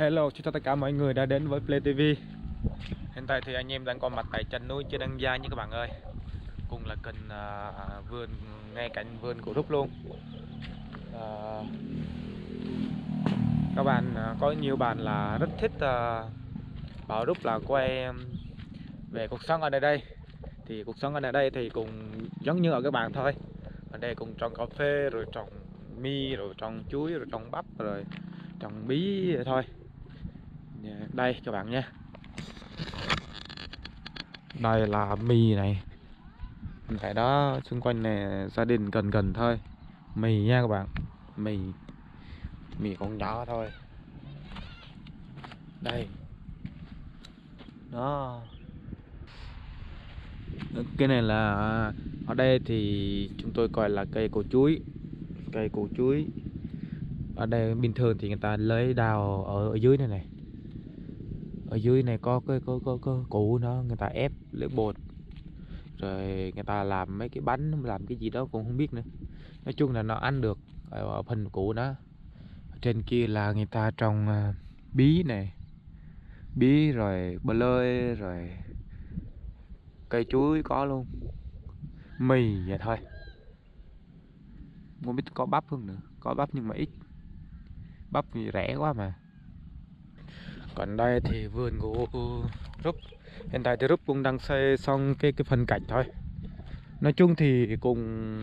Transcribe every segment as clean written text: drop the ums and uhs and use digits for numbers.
Hello, chào tất cả mọi người đã đến với Play TV. Hiện tại thì anh em đang có mặt tại chân núi trên Đăng Gia nha các bạn ơi. Cùng là cần vườn ngay cạnh vườn của Rúc luôn. À, các bạn có nhiều bạn là rất thích bảo Rúc là quay về cuộc sống ở nơi đây. Thì cuộc sống ở nơi đây thì cũng giống như ở các bạn thôi. Ở đây cũng trồng cà phê, rồi trồng mi, rồi trồng chuối, rồi trồng bắp, rồi trồng bí vậy thôi. Đây các bạn nha. Đây là mì này. Tại đó xung quanh này gia đình gần gần thôi. Mì nha các bạn. Mì con nhỏ thôi. Đây. Đó. Cái này là ở đây thì chúng tôi coi là cây cổ chuối. Cây cổ chuối. Ở đây bình thường thì người ta lấy đào ở dưới này này. Ở dưới này có cái củ nó, người ta ép lấy bột. Rồi người ta làm mấy cái bánh, làm cái gì đó cũng không biết nữa. Nói chung là nó ăn được ở phần củ đó. Trên kia là người ta trồng bí này, bí rồi bơ lơi, rồi cây chuối có luôn. Mì vậy thôi. Không biết có bắp không nữa. Có bắp nhưng mà ít. Bắp thì rẻ quá mà. Còn đây thì vườn của Rúc. Hiện tại thì Rúc cũng đang xây xong cái phần cạnh thôi. Nói chung thì cũng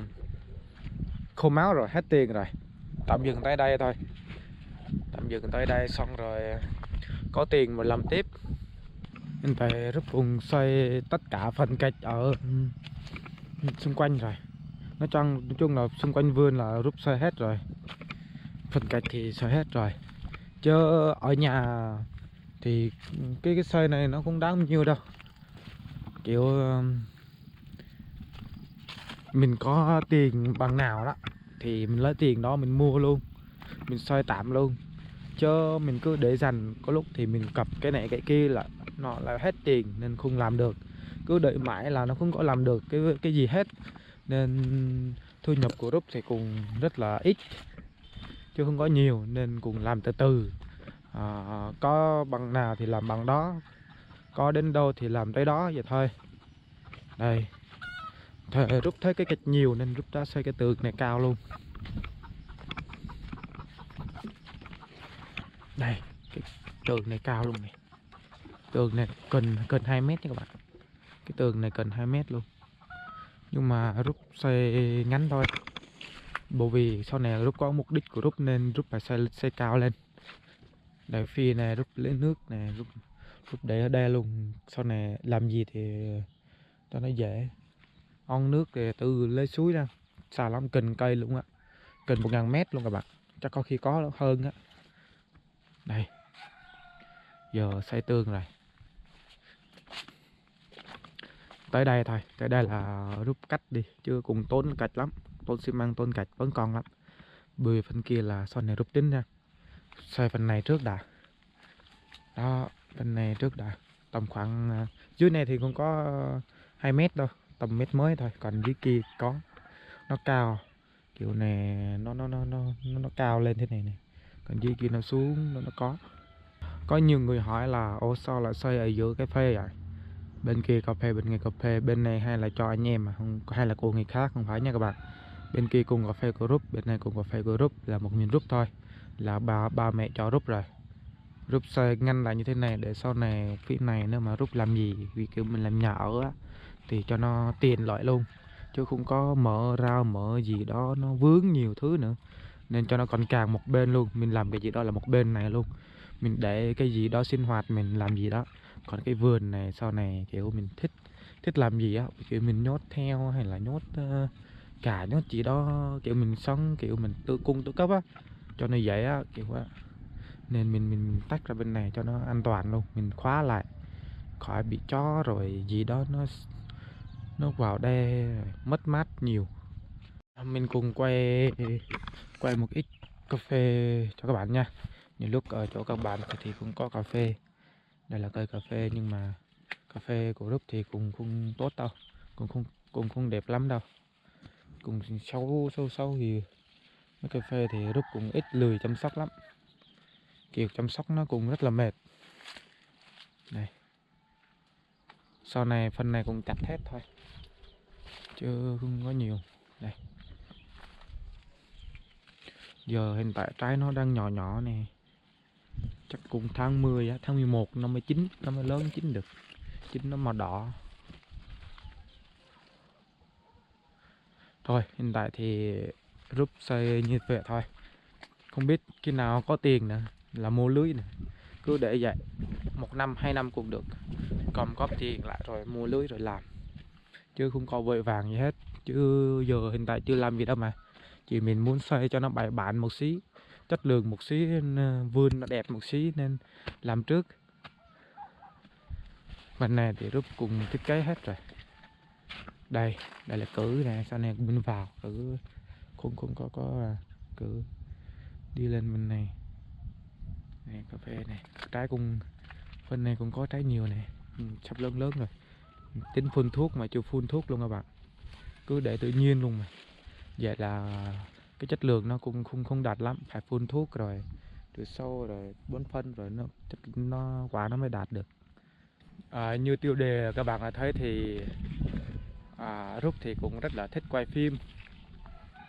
khô máu rồi, hết tiền rồi. Tạm dừng tới đây thôi. Tạm dừng tới đây xong rồi có tiền mà làm tiếp. Hiện tại Rúc cũng xây tất cả phần gạch ở xung quanh rồi. Nói chung là xung quanh vườn là Rúc xây hết rồi. Phần gạch thì xây hết rồi. Chứ ở nhà thì cái xây này nó không đáng bao nhiêu đâu. Kiểu mình có tiền bằng nào đó thì mình lấy tiền đó mình mua luôn, mình xây tạm luôn. Chứ mình cứ để dành, có lúc thì mình cặp cái này cái kia là nó là hết tiền nên không làm được. Cứ đợi mãi là nó không có làm được cái gì hết. Nên thu nhập của Rúc thì cũng rất là ít, chứ không có nhiều, nên cũng làm từ từ. Có bằng nào thì làm bằng đó, có đến đâu thì làm tới đó vậy thôi. Đây Rúc thấy cái gạch nhiều nên Rúc đã xây cái tường này cao luôn. Đây, cái tường này cao luôn này. Tường này cần 2 mét nha các bạn. Cái tường này cần 2 mét luôn. Nhưng mà Rúc xây ngắn thôi. Bởi vì sau này Rúc có mục đích của Rúc nên Rúc phải xây cao lên. Đây phi này Rúc lấy nước này, Rúc để ở đây luôn. Sau này làm gì thì cho nó dễ. On nước thì từ lấy suối ra. Xa lắm, cần cây luôn á. Cần 1000 mét luôn các bạn. Chắc có khi có hơn á. Đây. Giờ xây tường rồi. Tới đây thôi, tới đây là Rúc cách đi. Chứ cũng tốn gạch lắm. Tốn xi măng, tốn gạch vẫn còn lắm. Bởi phần kia là sau này Rúc tính nha. Xoay phần này trước đã. Đó, phần này trước đã. Tầm khoảng dưới này thì không có 2 mét đâu, tầm mét mới thôi. Còn dưới kia có. Nó cao. Kiểu này nó cao lên thế này này. Còn dưới kia nó xuống nó có. Có nhiều người hỏi là ô sao lại xây ở giữa cái phê vậy? Bên kia cà phê, bên này cà phê, bên này hay là cho anh em mà không, hay là của người khác, không phải nha các bạn. Bên kia cùng cà phê của Rúc, bên này cùng cà phê của Rúc, là một mình Rúc thôi. Là ba mẹ cho Rúc rồi. Rúc xây ngăn lại như thế này để sau này phía này nếu mà Rúc làm gì, vì kiểu mình làm nhà ở á, thì cho nó tiền lợi luôn. Chứ không có mở rau mở gì đó nó vướng nhiều thứ nữa. Nên cho nó còn càng một bên luôn. Mình làm cái gì đó là một bên này luôn. Mình để cái gì đó sinh hoạt mình làm gì đó. Còn cái vườn này sau này kiểu mình thích làm gì á, kiểu mình nhốt theo hay là nhốt cả nhốt gì đó, kiểu mình sống kiểu mình tự cung tự cấp á, cho nó dễ á, kiểu á. Nên mình tách ra bên này cho nó an toàn luôn. Mình khóa lại khỏi bị chó rồi gì đó nó vào đây mất mát nhiều. Mình cùng quay một ít cà phê cho các bạn nha. Nhiều lúc ở chỗ các bạn thì cũng có cà phê. Đây là cây cà phê nhưng mà cà phê của Rúc thì cũng không tốt đâu, cũng không đẹp lắm đâu. Cũng sâu thì mấy cà phê thì Rúc cũng ít lười chăm sóc lắm. kiểu chăm sóc nó cũng rất là mệt. Này, sau này phần này cũng chặt hết thôi chứ không có nhiều. Đây, giờ hiện tại trái nó đang nhỏ nhỏ nè, chắc cũng tháng 10 á, tháng 11 nó mới chín, nó mới lớn chín được, chín nó màu đỏ. Thôi hiện tại thì rút xây như vậy thôi, không biết khi nào có tiền nữa là mua lưới này, cứ để vậy 1 năm 2 năm cũng được, còn có tiền lại rồi mua lưới rồi làm, chứ không có vội vàng gì hết. Chứ giờ hiện tại chưa làm gì đâu mà, chỉ mình muốn xây cho nó bài bản một xí, chất lượng một xí, vườn nó đẹp một xí nên làm trước. Phần này thì rút cùng thiết kế hết rồi. Đây là cử nè, sau này bên vào cử cũng có cử đi lên bên này. Này cà phê này, trái cũng phần này cũng có trái nhiều này, sắp lớn lớn rồi. Tính phun thuốc mà chưa phun thuốc luôn các bạn, cứ để tự nhiên luôn mà. Vậy là cái chất lượng nó cũng không đạt lắm, phải phun thuốc rồi trừ sâu rồi bón phân rồi nó quả nó mới đạt được. Như tiêu đề các bạn đã thấy thì Rút thì cũng rất là thích quay phim,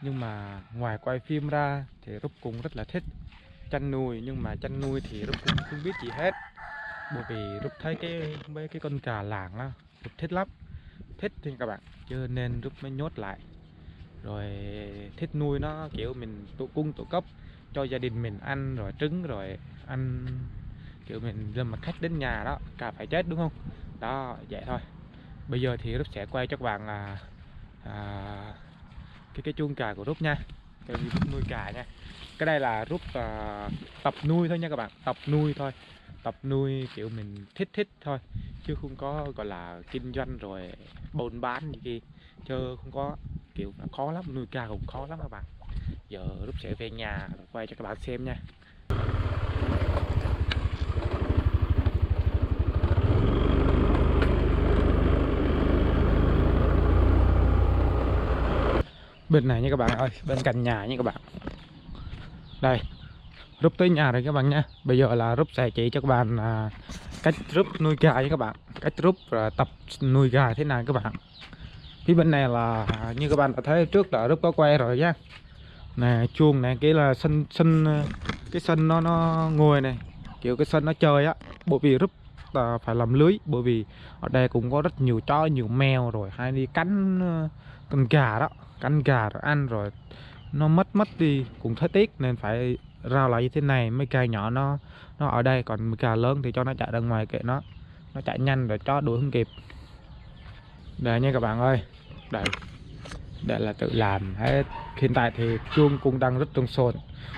nhưng mà ngoài quay phim ra thì Rút cũng rất là thích chăn nuôi, nhưng mà chăn nuôi thì Rút cũng không biết gì hết, bởi vì Rút thấy mấy cái con cà làng á Rút thích lắm, thích thì các bạn, cho nên Rút mới nhốt lại, rồi thích nuôi nó kiểu mình tổ cung tổ cấp cho gia đình mình ăn, rồi trứng rồi ăn, kiểu mình lâm mà khách đến nhà đó cà phải chết đúng không, đó vậy thôi. Bây giờ thì Rút sẽ quay cho các bạn cái chuông cà của Rút nha, cái Rút nuôi cà nha. Cái đây là Rút tập nuôi thôi nha các bạn, tập nuôi thôi, tập nuôi kiểu mình thích thôi, chứ không có gọi là kinh doanh rồi buôn bán gì kia, chứ không có, kiểu khó lắm, nuôi cà cũng khó lắm các bạn. Giờ Rút sẽ về nhà rồi quay cho các bạn xem nha. Bên này nha các bạn ơi, bên cạnh nhà nha các bạn. Đây, Rút tới nhà rồi các bạn nha. Bây giờ là Rút sẽ chỉ cho các bạn cách Rút nuôi gà nha các bạn, cách Rút và tập nuôi gà thế nào các bạn. Phía bên này là như các bạn đã thấy trước là Rút có quay rồi nhá. Nè chuông này, cái là sân cái sân nó ngồi này, kiểu cái sân nó chơi á, bởi vì Rút phải làm lưới, bởi vì ở đây cũng có rất nhiều chó nhiều mèo rồi hay đi cắn con gà đó, cắn gà rồi ăn rồi nó mất đi cũng thấy tiếc, nên phải rào lại như thế này. Mấy cây nhỏ nó ở đây, còn mấy cây lớn thì cho nó chạy ra ngoài kệ nó chạy nhanh rồi chó đuổi không kịp. Đây nha các bạn ơi, đây là tự làm hết. Hiện tại thì chuông cũng đang rất lộn xộn,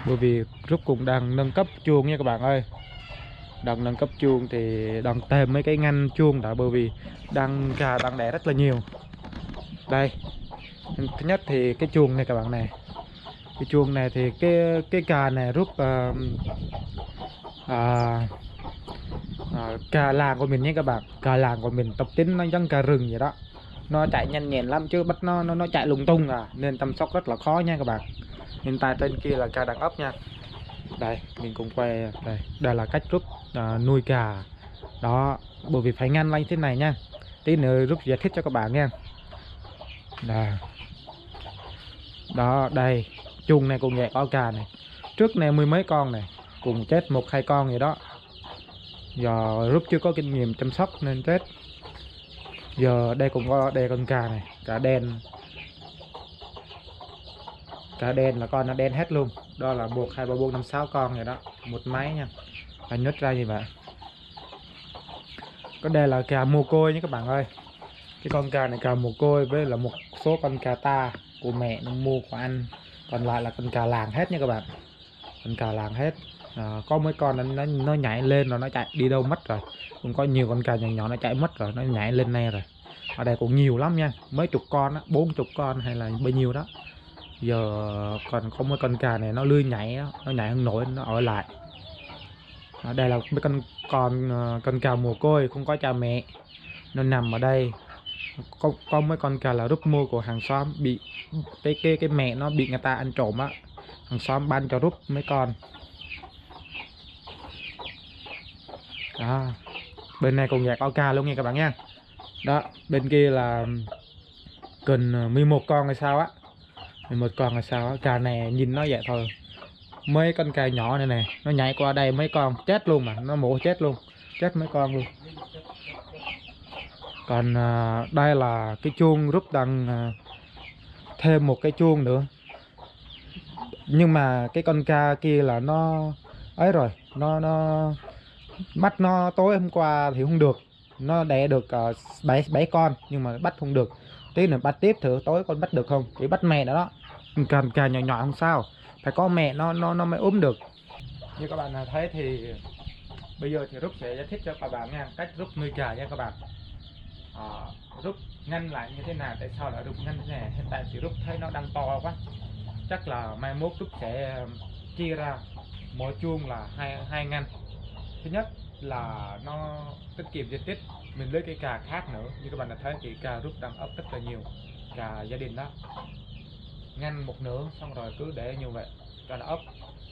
bởi vì Rút cũng đang nâng cấp chuông nha các bạn ơi. Đang nâng cấp chuông thì đang thêm mấy cái ngăn chuông đã, bởi vì gà đang đẻ rất là nhiều. Đây, thứ nhất thì cái chuông này các bạn này, cái chuông này thì cái cà này Rút cà làng của mình nhé các bạn, cà làng của mình tập tính nó giống cà rừng vậy đó, nó chạy nhanh nhẹn lắm chứ bắt nó chạy lung tung nên chăm sóc rất là khó nha các bạn. Hiện tại trên kia là cà đàn ấp nha. Đây mình cũng quay đây là cách Rút nuôi cà đó, bởi vì phải ngăn lên thế này nha, tí nữa Rút giải thích cho các bạn nha. Đó đây, chuồng này cũng vậy, có cà này, trước này 10 mấy con này cùng chết 1-2 con vậy đó. Giờ Rút chưa có kinh nghiệm chăm sóc nên chết. Giờ đây cũng có đây con cà này, cà đen là con nó đen hết luôn. Đó là 1, 2, 3, 4, 5, 6 con vậy đó, một máy nha, phải nhốt ra như vậy. Có đây là cà mồ côi nhé các bạn ơi, cái con cà này cà mồ côi với là một số con cà ta của mẹ nó mua của anh, còn lại là con cà làng hết nha các bạn, con cà làng hết. Có mấy con nó nhảy lên rồi nó chạy đi đâu mất rồi, cũng có nhiều con cà nhỏ nhỏ nó chạy mất rồi, nó nhảy lên này rồi. Ở đây cũng nhiều lắm nha, mấy chục con á, 40 con hay là bao nhiêu đó. Giờ còn có mấy con cà này nó lươi nhảy đó, nó nhảy không nổi nó ở lại. Đây là mấy con cà mồ côi không có cha mẹ, nó nằm ở đây. Có mấy con cà là Rút mua của hàng xóm, bị cái mẹ nó bị người ta ăn trộm á, hàng xóm ban cho Rút mấy con. Đó, bên này còn nhạc orca luôn nha các bạn nha. Đó, bên kia là cần 11 con hay sao á, 11 con hay sao á. Cà này nhìn nó vậy thôi, mấy con cà nhỏ này nè nó nhảy qua đây mấy con chết luôn, mà nó mổ chết luôn, chết mấy con luôn. Còn đây là cái chuông Rúp đang thêm một cái chuông nữa, nhưng mà cái con ca kia là nó ấy rồi, nó bắt nó tối hôm qua thì không được, nó đẻ được 7 con nhưng mà bắt không được. Tí nữa bắt tiếp thử tối con bắt được không, chỉ bắt mẹ nữa đó. Càng càng nhỏ nhỏ không sao, phải có mẹ nó mới ốm được. Như các bạn thấy thì bây giờ thì Rút sẽ giải thích cho các bạn nha cách Rút nuôi gà nha các bạn. Rút ngăn lại như thế nào, tại sao lại Rút ngăn thế này. Hiện tại thì Rút thấy nó đang to quá, chắc là mai mốt Rút sẽ chia ra mỗi chuông là hai ngăn. Thứ nhất là nó tiết kiệm diện tích, mình lấy cái cà khác nữa. Như các bạn đã thấy thì cà Rút đang ấp rất là nhiều, cà gia đình đó, ngăn một nửa xong rồi cứ để như vậy cho nó ấp.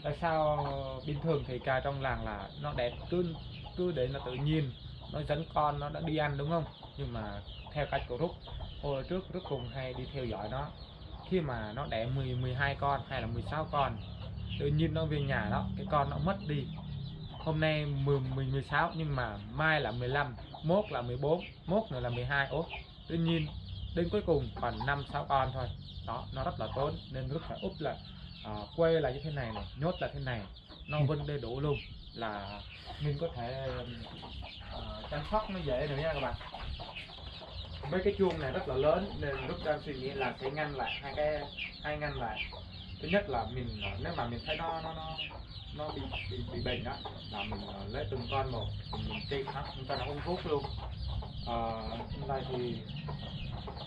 Tại sao bình thường thì cà trong làng là nó đẹp, cứ để nó tự nhiên, nó dẫn con nó đã đi ăn đúng không. Nhưng mà theo cách của Rút, hồi trước Rút cùng hay đi theo dõi nó, khi mà nó đẻ 12 con hay là 16 con, tự nhiên nó về nhà đó cái con nó mất đi. Hôm nay 16 nhưng mà mai là 15, mốt là 14, mốt nữa là 12. Ủa, tự nhiên đến cuối cùng còn 5-6 con thôi. Đó, nó rất là tốn nên Rút phải úp là quay lại như thế này này, nhốt là thế này, nó vẫn đầy đủ luôn, là mình có thể chăm sóc nó dễ nữa nha các bạn. Mấy cái chuông này rất là lớn nên Rút đang suy nghĩ là sẽ ngăn lại hai ngăn lại. Thứ nhất là mình nếu mà mình thấy nó bị bệnh đó là mình lấy từng con một, mình trị nó, chúng ta nó uống thuốc luôn. Hiện tại thì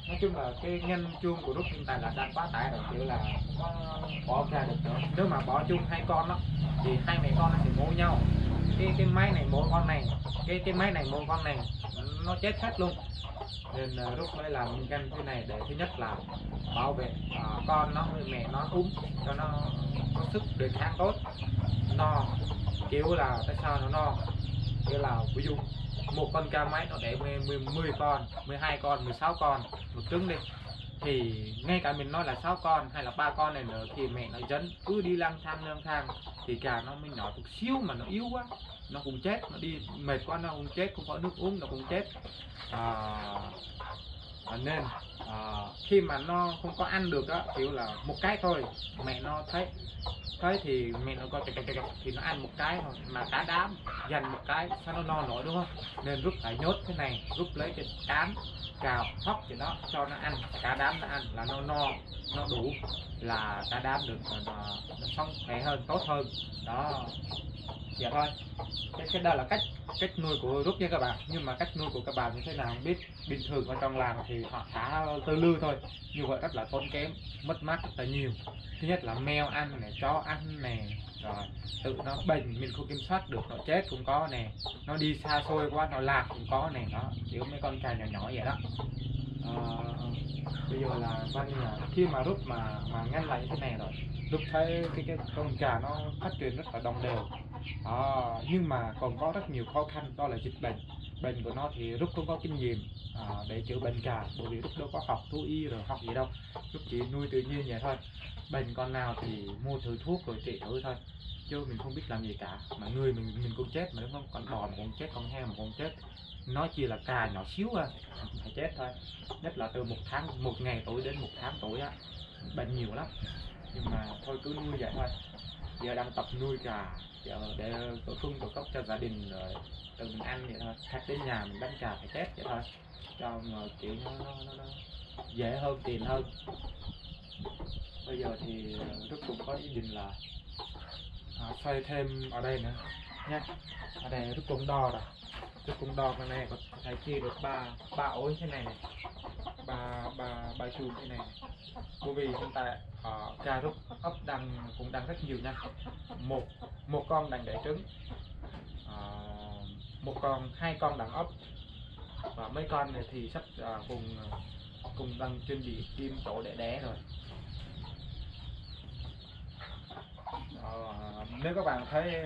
nói chung là cái ngăn chuông của Rút hiện tại là đang quá tải rồi, kiểu là nó bỏ ra được nữa. Nếu mà bỏ chung hai con đó thì hai mẹ con nó sẽ mổ nhau, cái máy này mổ con này, cái máy này mổ con này, nó chết hết luôn. Nên Rút mới làm ngăn thế này để thứ nhất là bảo vệ con nó với mẹ nó uống cho nó có sức đề kháng tốt, no. Kiểu là tại sao nó no, kiểu là ví dụ một con ca máy nó đẻ 10 con, 12 con, 16 con một trứng đi, thì ngay cả mình nói là 6 con hay là 3 con này nữa thì mẹ nó dẫn cứ đi lang thang thì cả nó mới nhỏ chút xíu mà nó yếu quá nó cũng chết, nó đi mệt quá nó cũng chết, không có nước uống nó cũng chết. Nên khi mà nó không có ăn được á, kiểu là một cái thôi, mẹ nó thấy thì mẹ nó coi thì nó ăn một cái thôi, mà cả đám dành một cái sao nó no nổi đúng không. Nên Rút phải nhốt thế này, Rút lấy cái cám cào hóc thì nó cho nó ăn, cả đám nó ăn là nó no, nó đủ là cả đám được nó sống khỏe hơn, tốt hơn đó. Dạ thôi, cái đó là cách nuôi của Rút nha các bạn. Nhưng mà cách nuôi của các bạn như thế nào không biết, bình thường ở trong làng thì họ thả tư lư thôi, như vậy rất là tốn kém, mất mát rất là nhiều. Thứ nhất là mèo ăn này, chó ăn nè, rồi tự nó bệnh mình không kiểm soát được, nó chết cũng có nè, nó đi xa xôi quá nó lạc cũng có nè. Đó, kiểu mấy con cà nhỏ nhỏ vậy đó. Bây giờ là coi như là khi mà Rút mà ngăn lại như thế này rồi, Rút thấy cái con cà nó phát triển rất là đồng đều. Nhưng mà còn có rất nhiều khó khăn, đó là dịch bệnh. Bệnh của nó thì Rút không có kinh nghiệm để chữa bệnh cà, bởi vì Rút đâu có học thú y rồi học gì đâu, Rút chỉ nuôi tự nhiên vậy thôi. Bệnh con nào thì mua thử thuốc rồi trị thử thôi, chứ mình không biết làm gì cả. Mà người mình cũng chết mà đúng không, con bò mà cũng chết, con heo mà cũng chết, nói chi là cà nhỏ xíu phải chết thôi. Nhất là từ một ngày tuổi đến 1 tháng tuổi á, bệnh nhiều lắm. Nhưng mà thôi cứ nuôi vậy thôi. Giờ đang tập nuôi gà để tổ cung tổ cấp cho gia đình rồi tự mình ăn vậy thôi. Khách đến nhà mình đánh gà phải test vậy thôi, cho mà kiểu nó dễ hơn, tiền hơn. Bây giờ thì Rút cũng có ý định là xoay thêm ở đây nữa nha. Ở đây Rút cũng đo rồi, Rút cũng đo cái này có thể chia được ba ổ thế này này, ba chuông thế này. Bởi vì hiện tại gà Rút ấp cũng đang rất nhiều nha. Một con đang đẻ trứng, hai con đang ấp, và mấy con này thì sắp cùng đang chuẩn bị tìm chỗ để đẻ rồi. Nếu các bạn thấy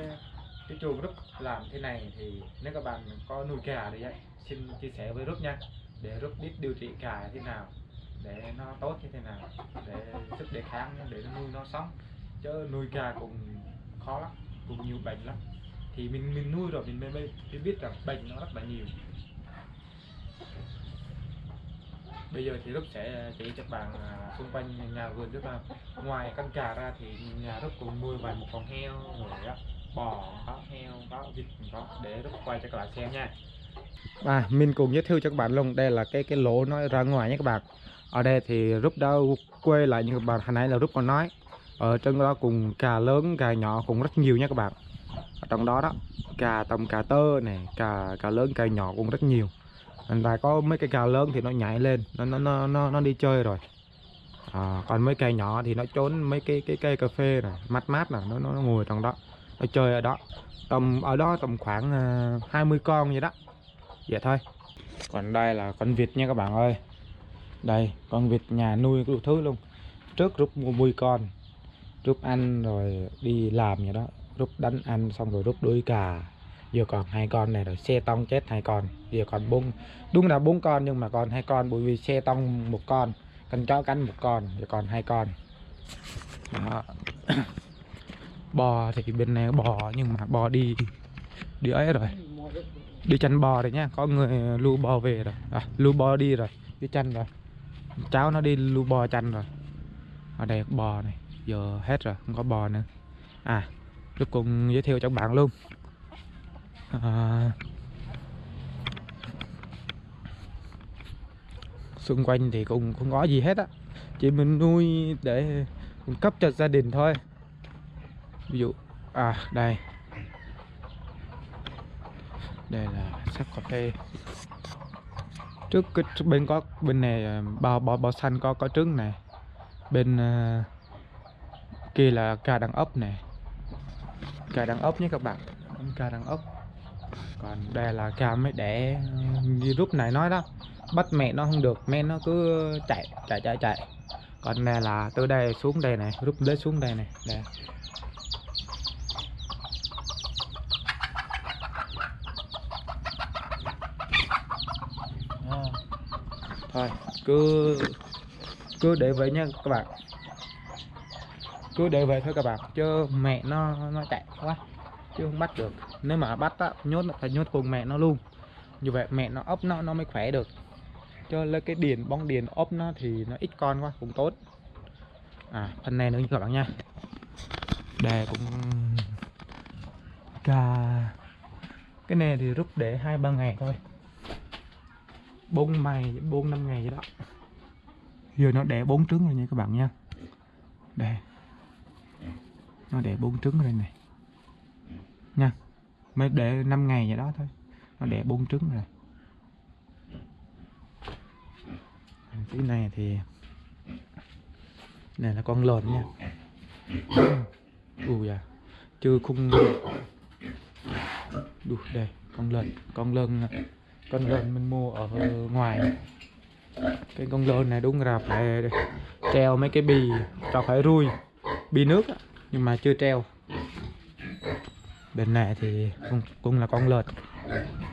cái chuồng Rúp làm thế này thì nếu các bạn có nuôi gà thì vậy xin chia sẻ với Rúp nha, để Rúp biết điều trị gà thế nào để nó tốt như thế nào, để sức đề kháng để nó nuôi nó sống, chứ nuôi gà cũng khó lắm, cũng nhiều bệnh lắm, thì mình nuôi rồi mình mới biết rằng bệnh nó rất là nhiều. Bây giờ thì Rúp sẽ chỉ cho bạn xung quanh nhà vườn Rúp. Ngoài con gà ra thì nhà Rúp cũng nuôi vài một con heo rồi đó, bò có, heo có, vịt có, để Rúp quay cho các bạn xem nha. Mình cũng giới thiệu cho các bạn luôn, đây là cái lỗ nó ra ngoài nhé các bạn. Ở đây thì Rúp đã quay lại như các bạn hồi nãy là Rúp còn nói, ở trong đó cùng gà lớn gà nhỏ cũng rất nhiều nha các bạn. Ở trong đó đó gà tầm gà tơ này, gà lớn gà nhỏ cũng rất nhiều. Hiện tại có mấy cái gà lớn thì nó nhảy lên, nó đi chơi rồi. Còn mấy cây nhỏ thì nó trốn mấy cái cây cà phê này mát mát này, nó ngồi trong đó, nó chơi ở đó. Ở đó tầm khoảng 20 con vậy đó, vậy thôi. Còn đây là con vịt nha các bạn ơi. Đây con vịt nhà nuôi đủ thứ luôn. Trước Rúp mua nuôi con, Rúp ăn rồi đi làm vậy đó, Rúp đánh ăn xong rồi Rúp đuổi gà. Giờ còn 2 con này rồi, xe tông chết 2 con. Giờ còn đúng là 4 con nhưng mà còn 2 con bởi vì xe tông 1 con, con chó cắn 1 con, giờ còn 2 con đó. Bò thì bên này bò nhưng mà bò đi ấy rồi, đi chăn bò rồi nha, có người lưu bò về rồi, lưu bò đi rồi, đi chăn rồi, cháu nó đi lưu bò chăn rồi. Ở đây bò này giờ hết rồi, không có bò nữa. Tôi cùng giới thiệu cho các bạn luôn. Xung quanh thì cũng không có gì hết á, chỉ mình nuôi để cung cấp cho gia đình thôi. Ví dụ đây là sắc cà phê. Trước cái bên có bên này bò xanh có trứng này, bên kia là gà đàn ốc này, gà đàn ốc nhé các bạn, gà đàn ốc. Còn đây là gà mới đẻ, như lúc này nói đó, bắt mẹ nó không được, mẹ nó cứ chạy. Còn này là từ đây xuống đây này, rút đến xuống đây này, đây. Thôi cứ để vậy nha các bạn, cứ để vậy thôi các bạn, chứ mẹ nó chạy quá chứ không bắt được. Nếu mà bắt á, nhốt phải nhốt cùng mẹ nó luôn, như vậy mẹ nó ấp nó mới khỏe được, cho lấy cái bóng điền ốp nó thì nó ít con quá cũng tốt. Phần này nữa các bạn nha, đây cũng cái này thì rút để 2-3 ngày thôi, 4-5 ngày vậy đó. Giờ nó đẻ 4 trứng rồi nha các bạn nha, đây nó đẻ 4 trứng rồi này nha, mới để 5 ngày vậy đó thôi, nó đẻ 4 trứng rồi. Cái này thì này là con lợn nha. Chưa khung. Đây con lợn mình mua ở ngoài. Cái con lợn này đúng là phải treo mấy cái bì, cho phải rui bì nước nhưng mà chưa treo. Bên này thì cũng là con lợn,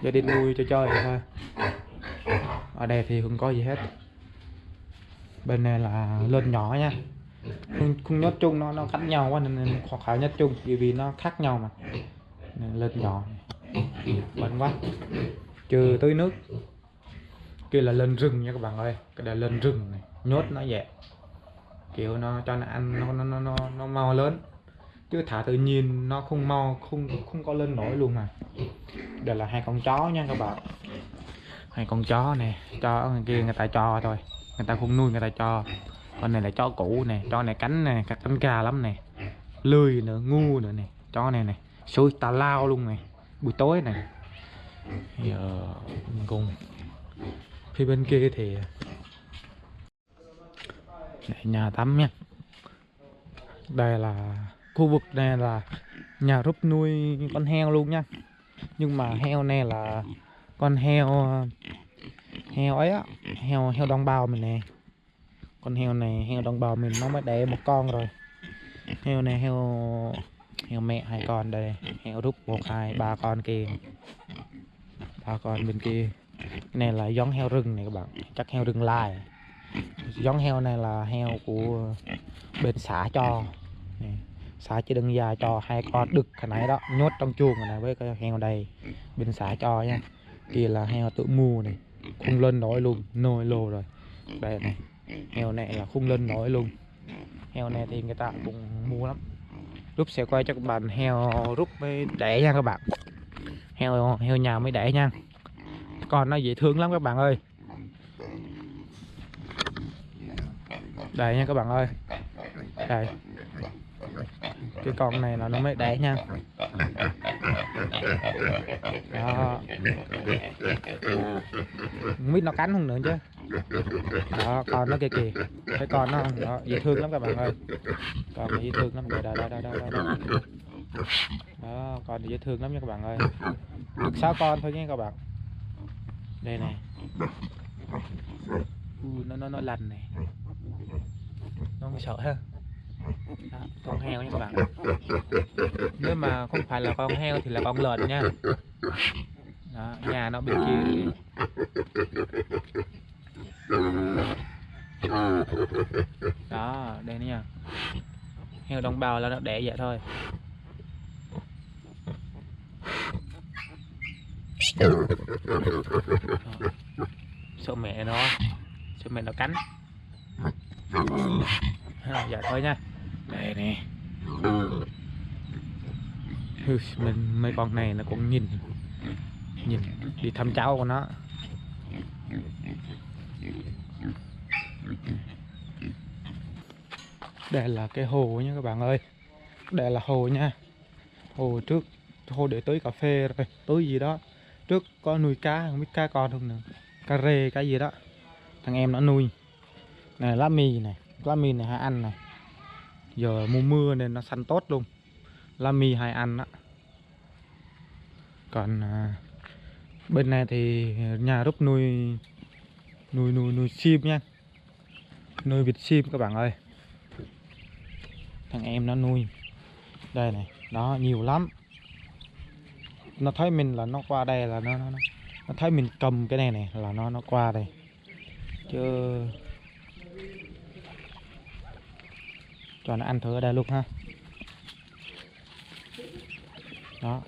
cho đi nuôi cho chơi thôi. Ở đây thì không có gì hết. Bên này là lợn nhỏ nha, không nhốt chung, nó khác nhau quá nên khó nhất chung, vì nó khác nhau mà. Lợn nhỏ bẩn quá, trừ tưới nước. Kia là lợn rừng nha các bạn ơi, cái là lợn rừng này, nhốt nó vậy, kiểu nó cho nó ăn nó mau lớn, chứ thả tự nhiên nó không mau, không có lên nổi luôn mà. Đây là 2 con chó nha các bạn, 2 con chó này, chó kia người ta cho thôi, người ta không nuôi người ta cho. Con này là chó cũ này, chó này cánh này, cánh gà lắm này, lười nữa, ngu nữa này, chó này xui tà lao luôn này, buổi tối này. Giờ cùng phía bên kia thì nhà tắm nha. Đây là khu vực này là nhà Rúp nuôi con heo luôn nha, nhưng mà heo này là con heo ấy á, heo đồng bào mình nè. Con heo này heo đồng bào mình nó mới đẻ 1 con rồi. Heo này heo mẹ hai con đây, heo rúc 1, 2, 3 con kia, 3 con bên kia. Cái này là giống heo rừng này các bạn, chắc heo rừng lai. Giống heo này là heo của bên xã cho này. Xã chỉ đừng già cho 2 con đực hồi nãy đó nhốt trong chuồng này với cái heo đây bên xã cho nha. Kia là heo tự mua này, khung lên nổi luôn, nồi lô rồi. Đây này, heo này là khung lên nổi luôn. Heo này thì người ta cũng mua lắm. Rút sẽ quay cho các bạn heo rút mới đẻ nha các bạn. Heo nhà mới đẻ nha. Con nó dễ thương lắm các bạn ơi. Đây nha các bạn ơi. Đây. Cái con này là nó mới đẻ nha. Đó. Không biết nó cắn không nữa chứ. Đó, con nó kia kìa. Cái con nó đó, dễ thương lắm các bạn ơi. Con này dễ thương lắm. Đây, đây. Đó, con này dễ thương lắm nha các bạn ơi. Được 6 con thôi nha các bạn. Đây này. Nó lành này. Nó sợ ha. Đó, con heo nha các bạn. Nếu mà không phải là con heo thì là con lợn nha. Đó, nhà nó bên kia. Đó, đây nha. Heo đồng bào là nó đẻ vậy thôi. Đó. Sợ mẹ nó cắn. Dạ thôi nha. Đây nè. Mấy con này nó cũng nhìn đi thăm cháu của nó. Đây là cái hồ nha các bạn ơi. Đây là hồ nha. Hồ trước, hồ để tưới cà phê rồi, tưới gì đó. Trước có nuôi cá, không biết cá con không nữa. Cá rê, cái gì đó. Thằng em nó nuôi. Này lá mì này, lá mì này hay ăn này. Giờ mùa mưa nên nó xanh tốt luôn. Lá mì hay ăn đó. Còn bên này thì nhà Rúc nuôi sim nha. Nuôi vịt sim các bạn ơi. Thằng em nó nuôi. Đây này, đó nhiều lắm. Nó thấy mình là nó qua đây là nó thấy mình cầm cái này là nó qua đây. Chứ cho nó ăn thử ở đây luôn ha. Đó.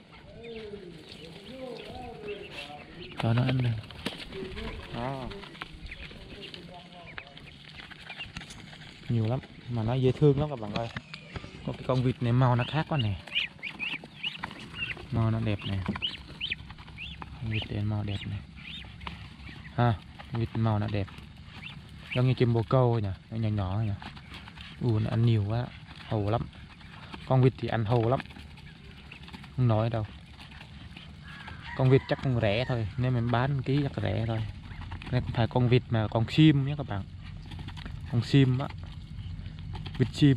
Cho nó ăn đây. Đó. Nhiều lắm mà nó dễ thương lắm các bạn ơi. Có cái con vịt này màu nó khác quá nè. Màu nó đẹp nè. Vịt đen màu đẹp này. Ha, vịt màu nó đẹp. Giống như chim bồ câu nhỉ, nó nhỏ nhỏ nhỉ. Nó ăn nhiều quá, hầu lắm. Con vịt thì ăn hầu lắm. Không nói đâu. Con vịt chắc cũng rẻ thôi, nếu mình bán ký chắc rẻ thôi. Đây không phải con vịt mà con sim nhé các bạn. Con sim á. Vịt sim.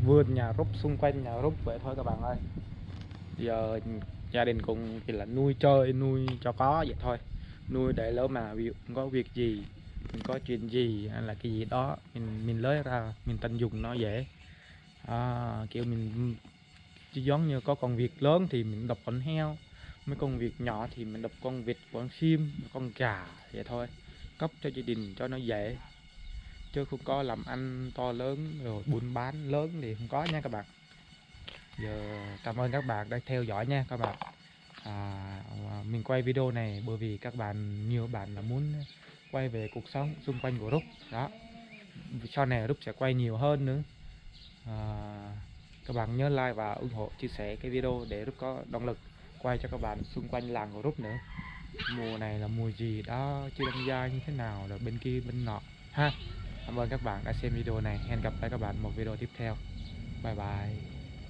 Vườn nhà Rúc, xung quanh nhà Rúc vậy thôi các bạn ơi. Giờ gia đình cũng chỉ là nuôi chơi, nuôi cho có vậy thôi. Nuôi để lỡ mà có việc gì, mình có chuyện gì hay là cái gì đó mình lấy ra mình tận dụng nó dễ. Kiểu mình giống như có con vịt lớn thì mình đập con heo, mấy con vịt nhỏ thì mình đập con vịt, con sim, con gà vậy thôi. Cấp cho gia đình cho nó dễ, chứ không có làm ăn to lớn rồi buôn bán lớn thì không có nha các bạn. Giờ cảm ơn các bạn đã theo dõi nha các bạn. Mình quay video này bởi vì nhiều bạn là muốn quay về cuộc sống xung quanh của Rúc đó. Sau này Rúc sẽ quay nhiều hơn nữa. Các bạn nhớ like và ủng hộ chia sẻ cái video để Rúc có động lực quay cho các bạn xung quanh làng của Rúc nữa. Mùa này là mùa gì đó, chưa đánh giá như thế nào rồi bên kia bên nọ ha. Cảm ơn các bạn đã xem video này. Hẹn gặp lại các bạn một video tiếp theo. Bye bye.